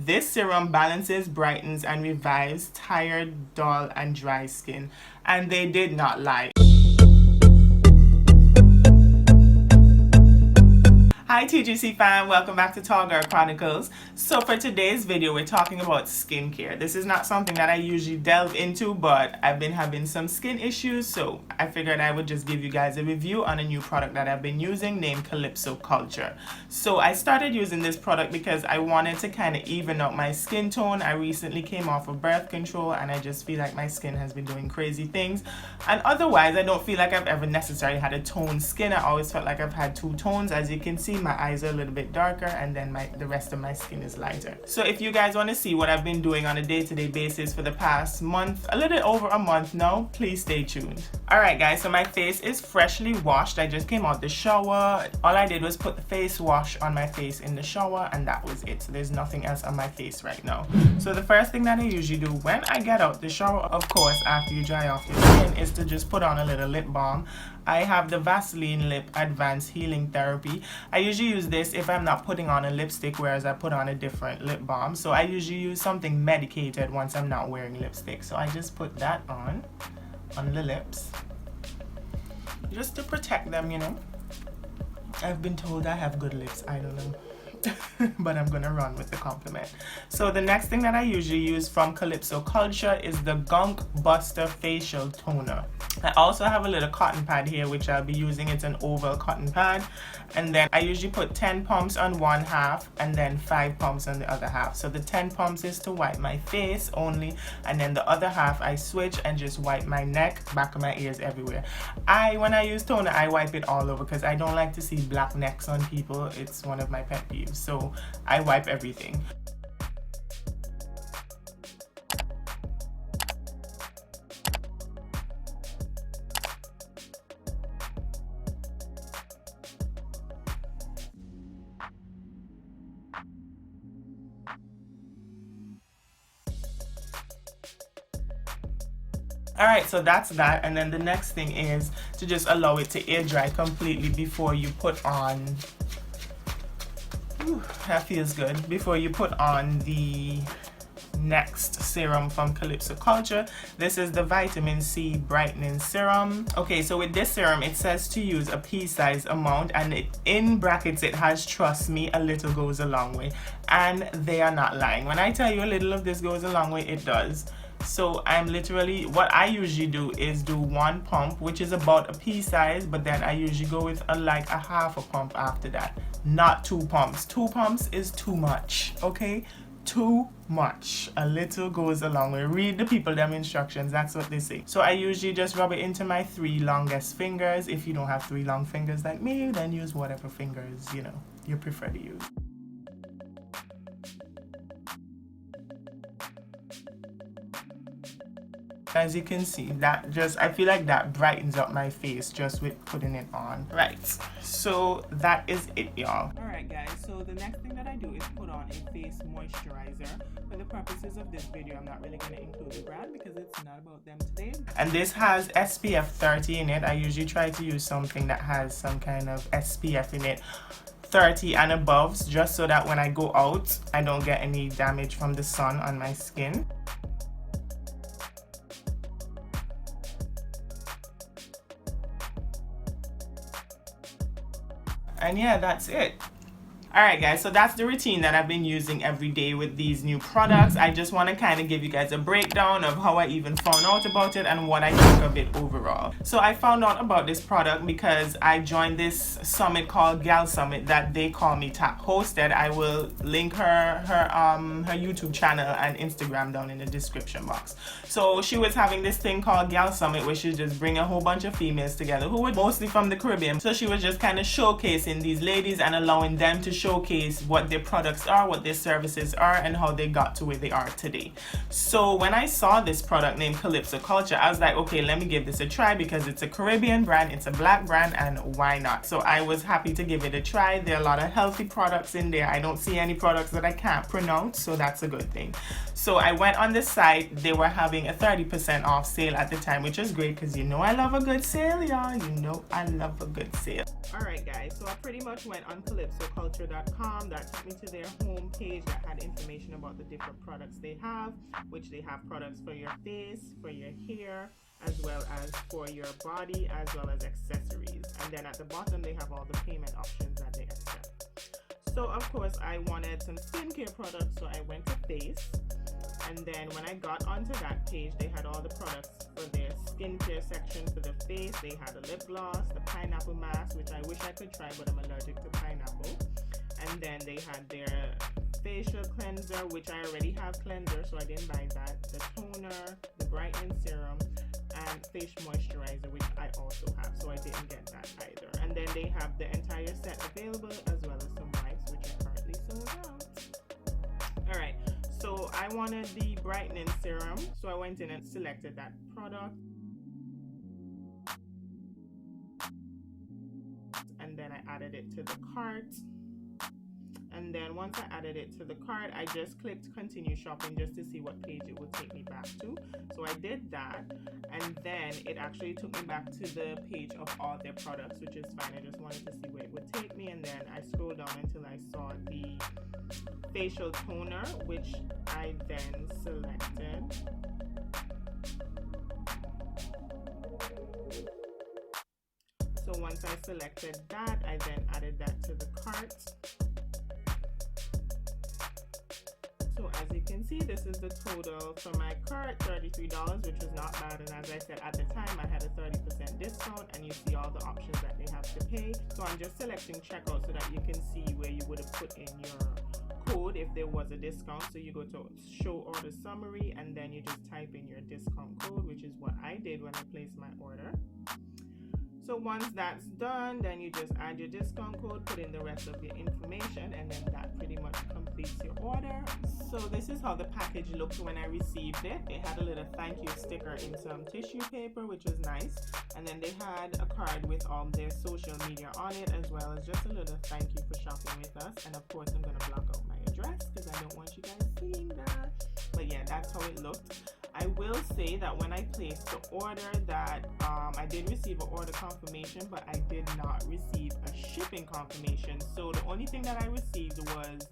This serum balances, brightens, and revives tired, dull, and dry skin. And they did not lie. Hi TGC Fam, welcome back to Tall Girl Chronicles. So for today's video, we're talking about skincare. This is not something that I usually delve into, but I've been having some skin issues, so I figured I would just give you guys a review on a new product that I've been using named Calypso Culture. So I started using this product because I wanted to kind of even out my skin tone. I recently came off of birth control and I just feel like my skin has been doing crazy things. And otherwise, I don't feel like I've ever necessarily had a toned skin. I always felt like I've had two tones. As you can see, my eyes are a little bit darker and then the rest of my skin is lighter. So if you guys want to see what I've been doing on a day-to-day basis for the past month, a little over a month now, please stay tuned. Alright guys, so my face is freshly washed. I just came out the shower. All I did was put the face wash on my face in the shower and that was it. So there's nothing else on my face right now. So the first thing that I usually do when I get out the shower, of course after you dry off your skin, is to just put on a little lip balm. I have the Vaseline Lip Advanced Healing Therapy. I usually use this if I'm not putting on a lipstick, whereas I put on a different lip balm. So I usually use something medicated once I'm not wearing lipstick. So I just put that on the lips, just to protect them, you know. I've been told I have good lips, I don't know. But I'm gonna run with the compliment. So the next thing that I usually use from Calypso Culture is the Gunk Buster Facial Toner. I also have a little cotton pad here which I'll be using. It's an oval cotton pad, and then I usually put 10 pumps on one half and then 5 pumps on the other half. So the 10 pumps is to wipe my face only, and then the other half I switch and just wipe my neck, back of my ears, everywhere. When I use toner, I wipe it all over because I don't like to see black necks on people. It's one of my pet peeves, so I wipe everything. Alright, so that's that, and then the next thing is to just allow it to air dry completely before you put on, that feels good, before you put on the next serum from Calypso Culture. This is the Vitamin C Brightening Serum. Okay, so with this serum, it says to use a pea-sized amount, and in brackets it has, trust me, a little goes a long way. And they are not lying. When I tell you a little of this goes a long way, it does. So I'm literally, what I usually do is do 1 pump, which is about a pea size, but then I usually go with like a half a pump after that. Not 2 pumps. 2 pumps is too much, okay? Too much. A little goes a long way. Read the people them instructions, that's what they say. So I usually just rub it into my 3 longest fingers. If you don't have 3 long fingers like me, then use whatever fingers, you know, you prefer to use. As you can see, that just, I feel like that brightens up my face just with putting it on. Right, so that is it, y'all. Alright guys, so the next thing that I do is put on a face moisturizer. For the purposes of this video, I'm not really going to include the brand because it's not about them today. And this has SPF 30 in it. I usually try to use something that has some kind of SPF in it, 30 and above, just so that when I go out, I don't get any damage from the sun on my skin. And yeah, that's it. Alright guys, so that's the routine that I've been using every day with these new products. I just want to kind of give you guys a breakdown of how I even found out about it and what I think of it overall. So I found out about this product because I joined this summit called Gal Summit that They Call Me Tap hosted. I will link her YouTube channel and Instagram down in the description box. So she was having this thing called Gal Summit where she just bring a whole bunch of females together who were mostly from the Caribbean. So she was just kind of showcasing these ladies and allowing them to showcase what their products are, what their services are, and how they got to where they are today. So when I saw this product named Calypso Culture, I was like, okay, let me give this a try because it's a Caribbean brand, it's a black brand, and why not? So I was happy to give it a try. There are a lot of healthy products in there. I don't see any products that I can't pronounce, so that's a good thing. So I went on the site. They were having a 30% off sale at the time, which is great because you know I love a good sale, y'all. You know I love a good sale. Alright guys, so I pretty much went on Calypso Culture calypsoculture.com. That took me to their home page that had information about the different products they have, which they have products for your face, for your hair, as well as for your body, as well as accessories. And then at the bottom they have all the payment options that they accept. So of course I wanted some skincare products, so I went to face. And then when I got onto that page, they had all the products for their skincare section for the face. They had a lip gloss, the pineapple mask, which I wish I could try, but I'm allergic to pineapple. And then they had their facial cleanser, which I already have cleanser, so I didn't buy that. The toner, the brightening serum, and face moisturizer, which I also have, so I didn't get that either. And then they have the entire set available, as well as some wipes, which are currently sold out. Alright, so I wanted the brightening serum, so I went in and selected that product. And then I added it to the cart. And then once I added it to the cart, I just clicked continue shopping just to see what page it would take me back to. So I did that, and then it actually took me back to the page of all their products, which is fine. I just wanted to see where it would take me, and then I scrolled down until I saw the facial toner, which I then selected. So once I selected that, I then added that to the cart. So as you can see, this is the total for my cart, $33, which was not bad. And as I said, at the time I had a 30% discount, and you see all the options that they have to pay. So I'm just selecting checkout so that you can see where you would have put in your code if there was a discount. So you go to show order summary, and then you just type in your discount code, which is what I did when I placed my order. So once that's done, then you just add your discount code, put in the rest of your information, and then that pretty much completes your order. So this is how the package looked when I received it. They had a little thank you sticker in some tissue paper, which was nice. And then they had a card with all their social media on it, as well as just a little thank you for shopping with us. And of course, I'm going to block out my address because I don't want you guys seeing that. But yeah, that's how it looked. I will say that when I placed the order that I did receive an order confirmation, but I did not receive a shipping confirmation. So the only thing that I received was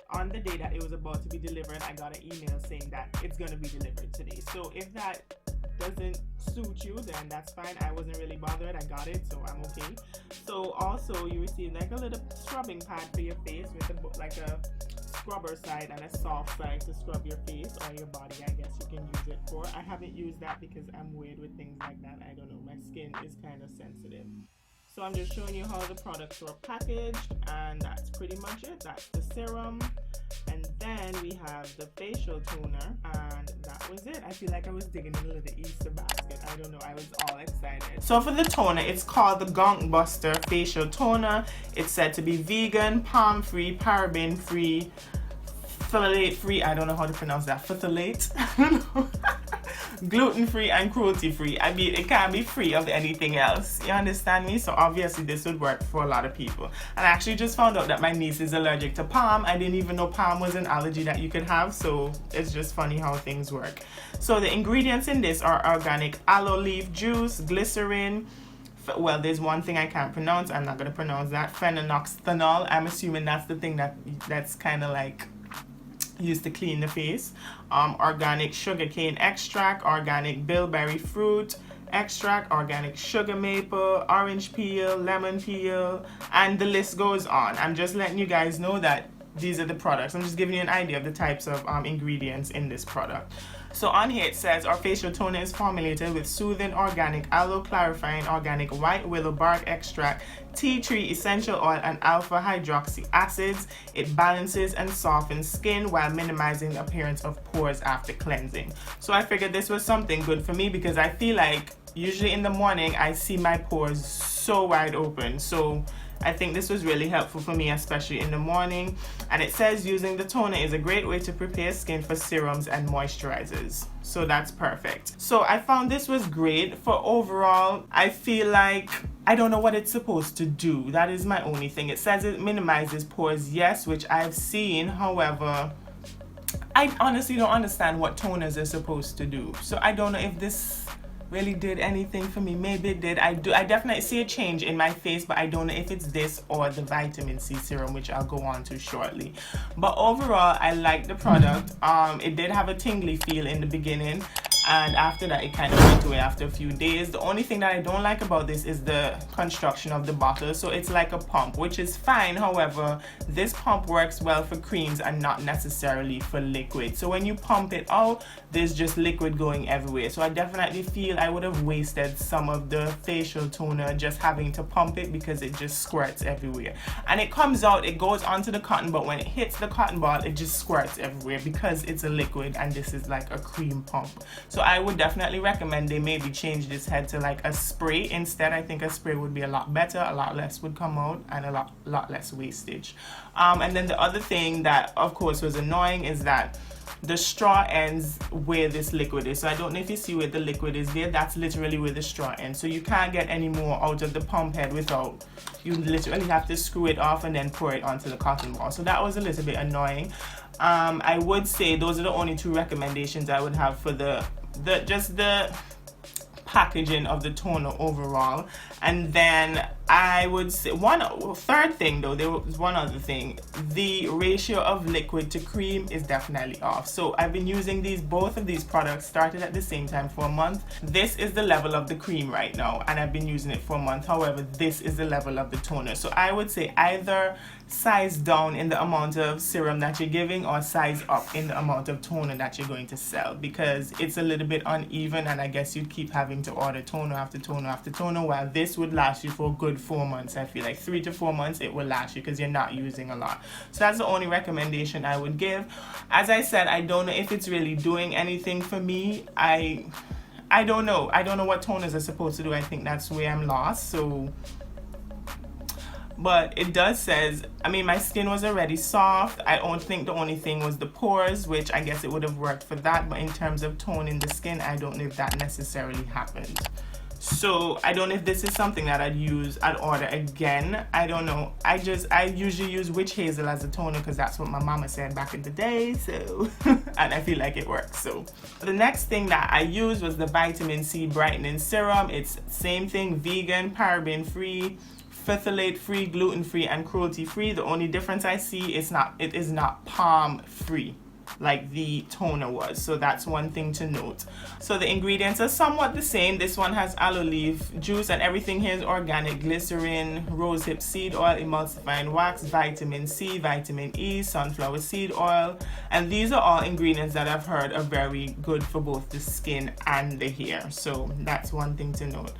on the day that it was about to be delivered, I got an email saying that it's going to be delivered today. So if that doesn't suit you, then that's fine. I wasn't really bothered. I got it, so I'm okay. So also you receive like a little scrubbing pad for your face with like a scrubber side and a soft side to scrub your face or your body, I guess you can use it for. I haven't used that because I'm weird with things like that. I don't know, my skin is kind of sensitive. So I'm just showing you how the products were packaged, and that's pretty much it. That's the serum, and then we have the facial toner, and that was it. I feel like I was digging in a little Easter basket. I don't know, I was all excited. So for the toner, it's called the Gunk Buster Facial Toner. It's said to be vegan, palm free, paraben free, phthalate free, I don't know how to pronounce that, phthalate, I don't know. Gluten free and cruelty free. I mean, it can't be free of anything else. You understand me? So obviously this would work for a lot of people. And I actually just found out that my niece is allergic to palm. I didn't even know palm was an allergy that you could have. So it's just funny how things work. So the ingredients in this are organic aloe leaf juice, glycerin. Well, there's one thing I can't pronounce. I'm not going to pronounce that. Phenoxyethanol. I'm assuming that's the thing that's kind of like used to clean the face. Organic sugarcane extract, organic bilberry fruit extract, organic sugar maple, orange peel, lemon peel, and the list goes on. I'm just letting you guys know that these are the products. I'm just giving you an idea of the types of ingredients in this product. So on here it says our facial toner is formulated with soothing organic aloe, clarifying organic white willow bark extract, tea tree essential oil, and alpha hydroxy acids. It balances and softens skin while minimizing the appearance of pores after cleansing. So I figured this was something good for me because I feel like usually in the morning I see my pores so wide open. So I think this was really helpful for me, especially in the morning. And it says using the toner is a great way to prepare skin for serums and moisturizers. So that's perfect. So I found this was great for overall. I feel like I don't know what it's supposed to do. That is my only thing. It says it minimizes pores, yes, which I've seen. However, I honestly don't understand what toners are supposed to do. So I don't know if this really did anything for me. Maybe it did. I definitely see a change in my face, but I don't know if it's this or the vitamin C serum, which I'll go on to shortly. But overall, I like the product. It did have a tingly feel in the beginning, and after that it kind of went away after a few days. The only thing that I don't like about this is the construction of the bottle. So it's like a pump, which is fine. However, this pump works well for creams and not necessarily for liquid. So when you pump it out, there's just liquid going everywhere. So I definitely feel I would have wasted some of the facial toner just having to pump it, because it just squirts everywhere. And it comes out, it goes onto the cotton, but when it hits the cotton ball, it just squirts everywhere because it's a liquid and this is like a cream pump. So I would definitely recommend they maybe change this head to like a spray instead. I think a spray would be a lot better, a lot less would come out, and a lot less wastage. And then the other thing that of course was annoying is that the straw ends where this liquid is. So I don't know if you see where the liquid is there, that's literally where the straw ends. So you can't get any more out of the pump head without, you literally have to screw it off and then pour it onto the cotton ball. So that was a little bit annoying. I would say those are the only two recommendations I would have for the packaging of the toner overall. And then I would say third thing though, there was one other thing. The ratio of liquid to cream is definitely off. So I've been using both of these products, started at the same time for a month. This is the level of the cream right now, and I've been using it for a month. However, this is the level of the toner. So I would say either size down in the amount of serum that you're giving, or size up in the amount of toner that you're going to sell, because it's a little bit uneven, and I guess you'd keep having to order toner after toner after toner, while this would last you for a good 4 months. I feel like 3 to 4 months it will last you because you're not using a lot. So that's the only recommendation I would give. As I said, I don't know if it's really doing anything for me. I don't know. I don't know what toners are supposed to do. I think that's where I'm lost. So, but it does says, I mean, my skin was already soft. I don't think the only thing was the pores, which I guess it would have worked for that. But in terms of toning the skin, I don't know if that necessarily happened. So I don't know if this is something that I'd order again. I don't know. I usually use witch hazel as a toner because that's what my mama said back in the day. So, and I feel like it works. So the next thing that I used was the vitamin C brightening serum. It's same thing, vegan, paraben free, phthalate free, gluten free, and cruelty free. The only difference I see is it is not palm free like the toner was. So that's one thing to note. So the ingredients are somewhat the same. This one has aloe leaf juice, and everything here is organic: glycerin, rosehip seed oil, emulsifying wax, vitamin C, vitamin E, sunflower seed oil. And these are all ingredients that I've heard are very good for both the skin and the hair. So that's one thing to note.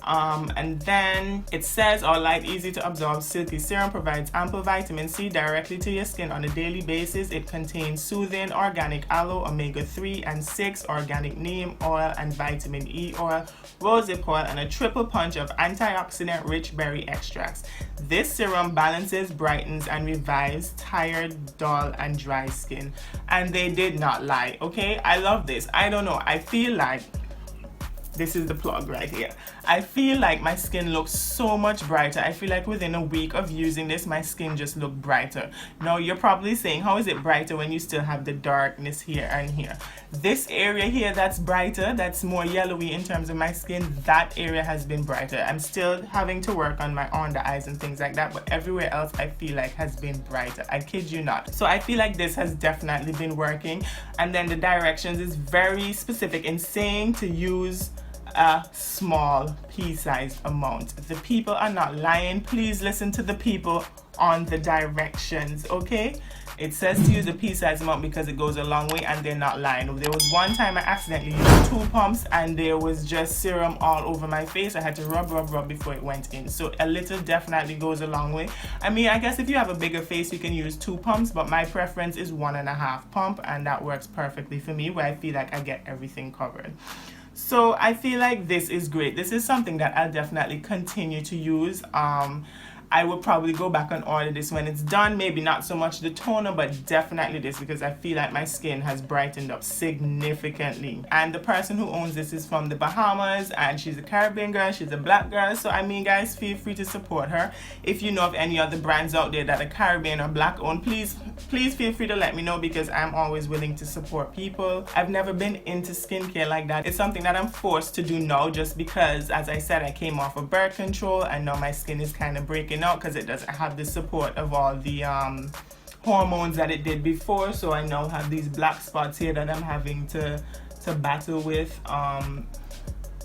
And then it says our light, easy to absorb silky serum provides ample vitamin C directly to your skin on a daily basis. It contains soothing organic aloe, omega-3 and 6 organic neem oil, and vitamin E oil, rosehip oil, and a triple punch of antioxidant rich berry extracts. This serum balances, brightens, and revives tired, dull, and dry skin. And they did not lie. Okay, I love this. I don't know, I feel like this is the plug right here. I feel like my skin looks so much brighter. I feel like within a week of using this, my skin just looked brighter. Now you're probably saying, how is it brighter when you still have the darkness here and here? This area here that's brighter, that's more yellowy in terms of my skin, that area has been brighter. I'm still having to work on my under eyes and things like that, but everywhere else I feel like has been brighter. I kid you not. So I feel like this has definitely been working. And then the directions is very specific in saying to use a small pea-sized amount. The people are not lying. Please listen to the people on the directions, okay? It says to use a pea-sized amount because it goes a long way, and they're not lying. There was one time I accidentally used 2 pumps and there was just serum all over my face. I had to rub before it went in. So a little definitely goes a long way. I mean, I guess if you have a bigger face, you can use 2 pumps, but my preference is 1.5 pump, and that works perfectly for me, where I feel like I get everything covered. So I feel like this is great. This is something that I'll definitely continue to use. I will probably go back and order this when it's done. Maybe not so much the toner, but definitely this, because I feel like my skin has brightened up significantly. And the person who owns this is from the Bahamas, and she's a Caribbean girl, she's a black girl. So I mean, guys, feel free to support her. If you know of any other brands out there that are Caribbean or black owned, please feel free to let me know, because I'm always willing to support people. I've never been into skincare like that. It's something that I'm forced to do now, just because, as I said, I came off of birth control and now my skin is kind of breaking out because it doesn't have the support of all the hormones that it did before. So I now have these black spots here that I'm having to battle with.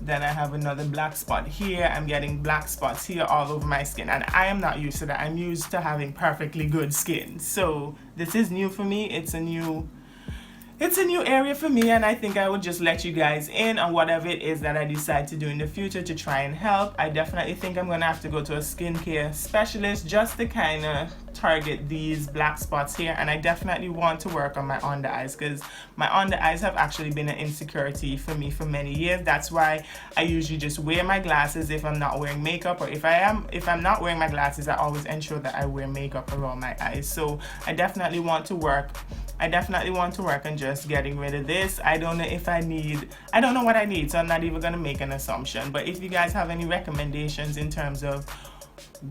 Then I have another black spot here. I'm getting black spots here all over my skin, and I am not used to that. I'm used to having perfectly good skin. So this is new for me. It's a new area for me, and I think I would just let you guys in on whatever it is that I decide to do in the future to try and help. I definitely think I'm gonna have to go to a skincare specialist just to kind of target these black spots here. And I definitely want to work on my under eyes, because my under eyes have actually been an insecurity for me for many years. That's why I usually just wear my glasses if I'm not wearing makeup, or if I'm not wearing my glasses, I always ensure that I wear makeup around my eyes. So I definitely want to work on just getting rid of this. I don't know what I need, so I'm not even gonna make an assumption. But if you guys have any recommendations in terms of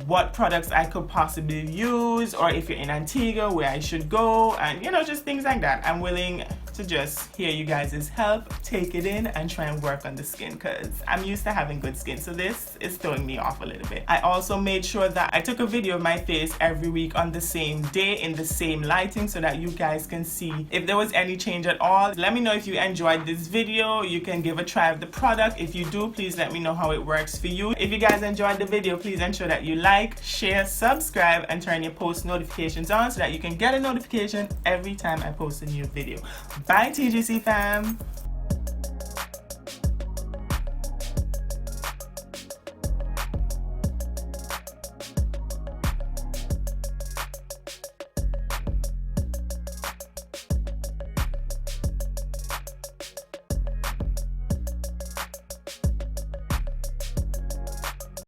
what products I could possibly use, or if you're in Antigua, where I should go, and just things like that, I'm willing to just hear you guys' help, take it in, and try and work on the skin, because I'm used to having good skin, so this is throwing me off a little bit. I also made sure that I took a video of my face every week on the same day in the same lighting, so that you guys can see if there was any change at all. Let me know if you enjoyed this video. You can give a try of the product. If you do, please let me know how it works for you. If you guys enjoyed the video, please ensure that you like, share, subscribe, and turn your post notifications on so that you can get a notification every time I post a new video. Bye, TGC fam.